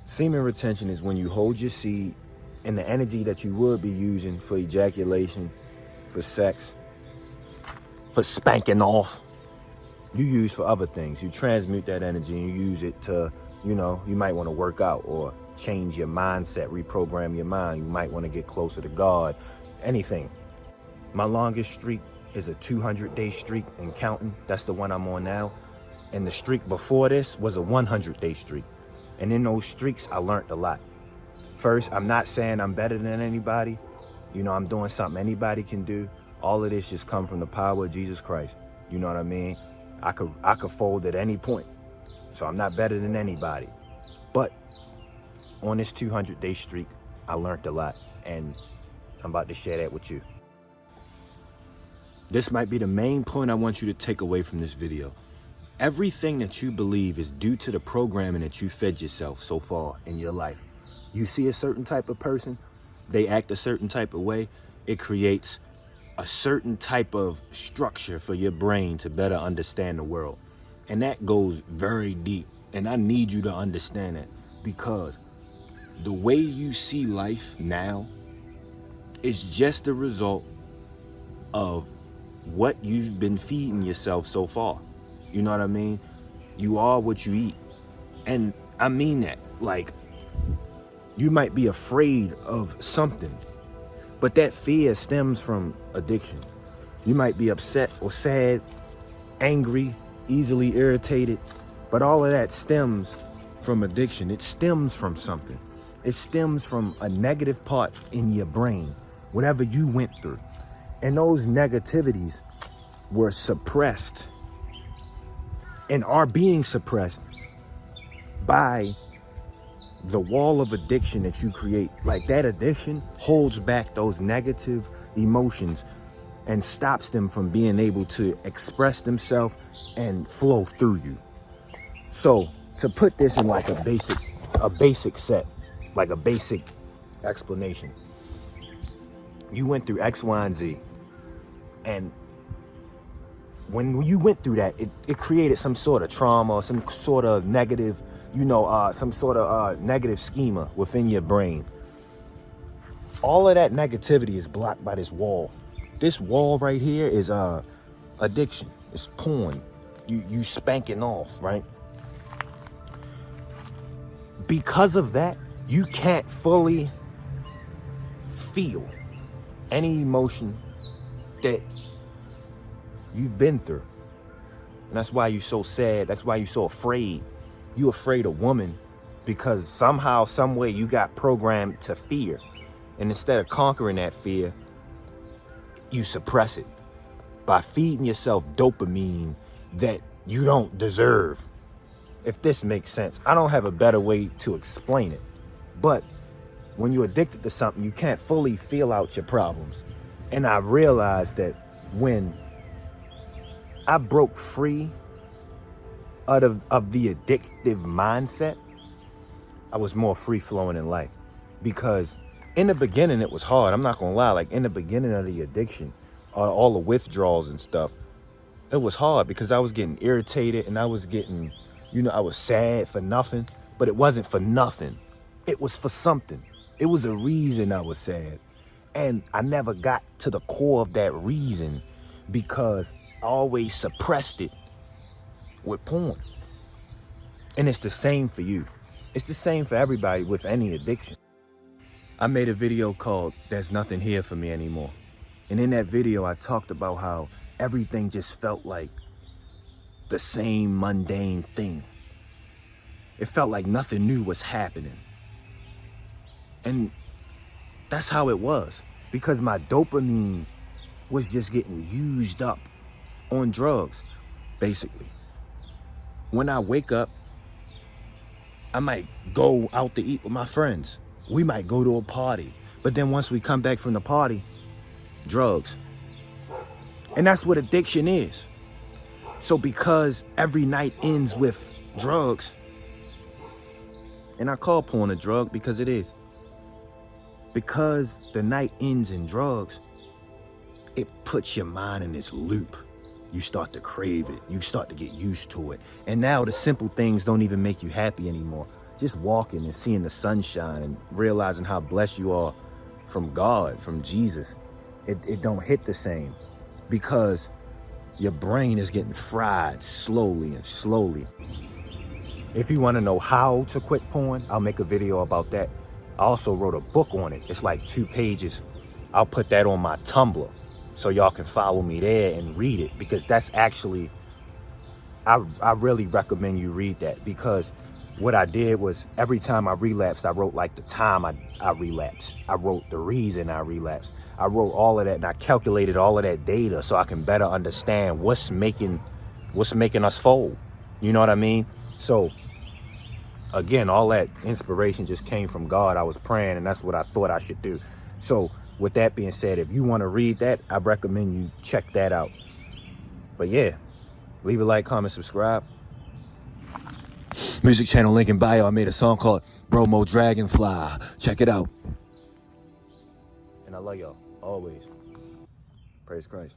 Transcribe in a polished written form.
Semen retention is when you hold your seed and the energy that you would be using for ejaculation, for sex, for spanking off, you use for other things. You transmute that energy and you use it to, you might want to work out or change your mindset, reprogram your mind. You might want to get closer to God, anything. My longest streak is a 200-day streak and counting. That's the one I'm on now. And the streak before this was a 100-day streak. And in those streaks, I learned a lot. First, I'm not saying I'm better than anybody. I'm doing something anybody can do. All of this just come from the power of Jesus Christ. You know what I mean? I could fold at any point. So I'm not better than anybody. But on this 200-day streak, I learned a lot. And I'm about to share that with you. This might be the main point I want you to take away from this video. Everything that you believe is due to the programming that you fed yourself so far in your life. You see a certain type of person, they act a certain type of way, it creates a certain type of structure for your brain to better understand the world. And that goes very deep. And I need you to understand that, because the way you see life now is just the result of what you've been feeding yourself so far. You know what I mean? You are what you eat. And I mean that. Like, you might be afraid of something, but that fear stems from addiction. You might be upset or sad, angry, easily irritated, but all of that stems from addiction. It stems from something. It stems from a negative part in your brain, whatever you went through. And those negativities were suppressed and are being suppressed by the wall of addiction that you create. Like, that addiction holds back those negative emotions and stops them from being able to express themselves and flow through you. So to put this in like a basic set, like a basic explanation, you went through X, Y, and Z. And when you went through that, it created some sort of trauma or some sort of negative, some sort of negative schema within your brain. All of that negativity is blocked by this wall. This wall right here is addiction. It's porn. You spanking off, right? Because of that, you can't fully feel any emotion that you've been through. And that's why you're so sad. That's why you're so afraid. You're afraid of women because somehow, some way you got programmed to fear. And instead of conquering that fear, you suppress it by feeding yourself dopamine that you don't deserve. If this makes sense. I don't have a better way to explain it. But when you're addicted to something, you can't fully feel out your problems. And I realized that when I broke free out of the addictive mindset, I was more free-flowing in life. Because in the beginning, it was hard. I'm not going to lie. Like, in the beginning of the addiction, all the withdrawals and stuff, it was hard because I was getting irritated and I was getting, I was sad for nothing. But it wasn't for nothing. It was for something. It was a reason I was sad. And I never got to the core of that reason because I always suppressed it with porn. And it's the same for you. It's the same for everybody with any addiction. I made a video called "There's Nothing Here For Me Anymore." And in that video, I talked about how everything just felt like the same mundane thing. It felt like nothing new was happening. And that's how it was, because my dopamine was just getting used up on drugs, basically. When I wake up, I might go out to eat with my friends. We might go to a party. But then once we come back from the party, drugs. And that's what addiction is. So because every night ends with drugs, and I call porn a drug because it is. Because the night ends in drugs, it puts your mind in this loop. You start to crave it. You start to get used to it. And now the simple things don't even make you happy anymore. just walking and seeing the sunshine and realizing how blessed you are from God, from Jesus, it don't hit the same, because your brain is getting fried slowly and slowly. If you want to know how to quit porn, I'll make a video about that. I also wrote a book on it. It's like 2 pages. I'll put that on my Tumblr so y'all can follow me there and read it, because that's actually, I really recommend you read that, because what I did was every time I relapsed, I wrote like the time I relapsed. I wrote the reason I relapsed. I wrote all of that, and I calculated all of that data so I can better understand what's making us fold. You know what I mean? So again, all that inspiration just came from God. I was praying, and that's what I thought I should do. So with that being said, if you want to read that, I recommend you check that out. But yeah, leave a like, comment, subscribe. Music channel link in bio. I made a song called Bromo Dragonfly. Check it out. And I love y'all always. Praise Christ.